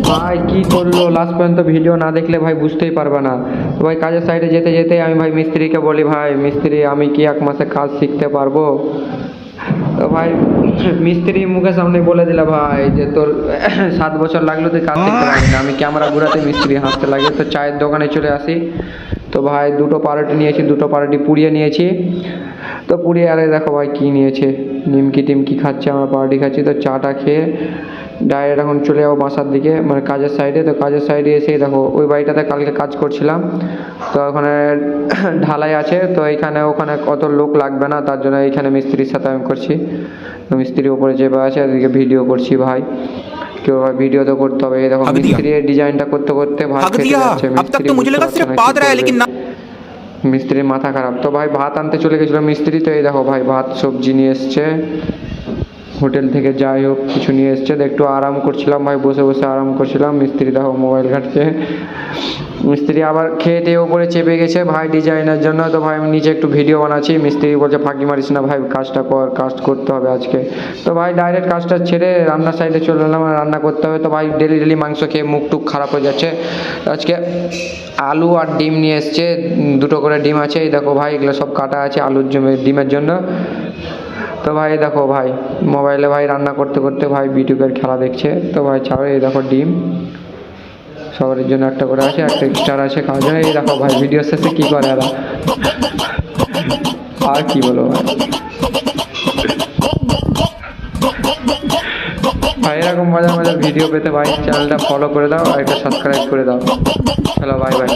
ভাই কি করলো লাস্ট পর্যন্ত ভিডিও না দেখলে ভাই বুঝতেই পারবে না। তো ভাই কাজের সাইডে যেতে যেতে আমি ভাই মিস্ত্রিকে বলি, ভাই মিস্ত্রি আমি কি 1 মাসে কাজ শিখতে পারবো? তো ভাই মিস্ত্রি মুখের সামনে বলে দিলা ভাই যে তোর 7 বছর লাগলো তুই কাজ শিখতে পারবি না। আমি ক্যামেরা ঘুরাতে মিস্ত্রি হাসতে লাগে। তো চায়ের দোকানে চলে আসি। তো ভাই 2টো পাউরুটি নিয়েছি, 2টো পাউরুটি পুড়িয়ে নিয়েছি। তো পুড়িয়ে আরে দেখো ভাই কী নিয়েছে, নিমকি টিমকি খাচ্ছে, আমরা পাউরুটি খাচ্ছি। তো চাটা খেয়ে ডাইরেক্ট এখন চলে যাবো বাসার দিকে, মানে কাজের সাইডে। তো কাজের সাইডে এসেই দেখো ওই বাড়িটাতে কালকে কাজ করছিলাম, তো ওখানে ঢালাই আছে। তো ওখানে কত লোক লাগবে না, তার জন্য এইখানে মিস্ত্রির সাথে আমি করছি। তো মিস্ত্রি উপরে চেপে আছে, এদিকে ভিডিও করছি ভাই। কেউ ভাই ভিডিও তো করতে হবে। এই দেখো মিস্ত্রি ডিজাইনটা করতে করতে ভাত খেতে যাচ্ছে। মিস্ত্রির মাথা খারাপ। তো ভাই ভাত আনতে চলে গেছিলো মিস্ত্রি। তো এই দেখো ভাই ভাত সবজি নিয়ে এসছে হোটেল থেকে, যাই হোক কিছু নিয়ে এসছে। তো একটু আরাম করছিলাম ভাই, বসে বসে আরাম করছিলাম। মিস্ত্রি দেখো মোবাইল ঘাটছে। মিস্ত্রি আবার খেয়ে টেয়ে উপরে চেপে গেছে ভাই ডিজাইনের জন্য। তো ভাই আমি নিচে একটু ভিডিও বানাচ্ছি। মিস্ত্রি বলছে ফাঁকি মারিস না ভাই, কাজটা কর, কাজ করতে হবে আজকে। তো ভাই ডাইরেক্ট কাজটা ছেড়ে রান্নার সাইডে চলে এলাম, রান্না করতে হবে। তো ভাই ডেলি ডেলি মাংস খেয়ে মুখ টুক খারাপ হয়ে যাচ্ছে। আজকে আলু আর ডিম নিয়ে এসছে, 2টো করে ডিম আছে। এই দেখো ভাই এগুলো সব কাটা আছে আলুর ডিমের জন্য। তো ভাই দেখো ভাই মোবাইলে ভাই রান্না করতে করতে ভাই ইউটিউবের খেলা দেখছে। তো ভাই ছাড়ো, এই দেখো ডিম সবার জন্য একটা করে আছে, একটা এক্সট্রা আছে খাওয়া যায়। এই দেখো ভাই ভিডিও শেষে কী করে এরা, আর কি বলো ভাই। ভাই এরকম মজার মজার ভিডিও পেতে ভাই চ্যানেলটা ফলো করে দাও আর একটা সাবস্ক্রাইব করে দাও। চলো বাই বাই।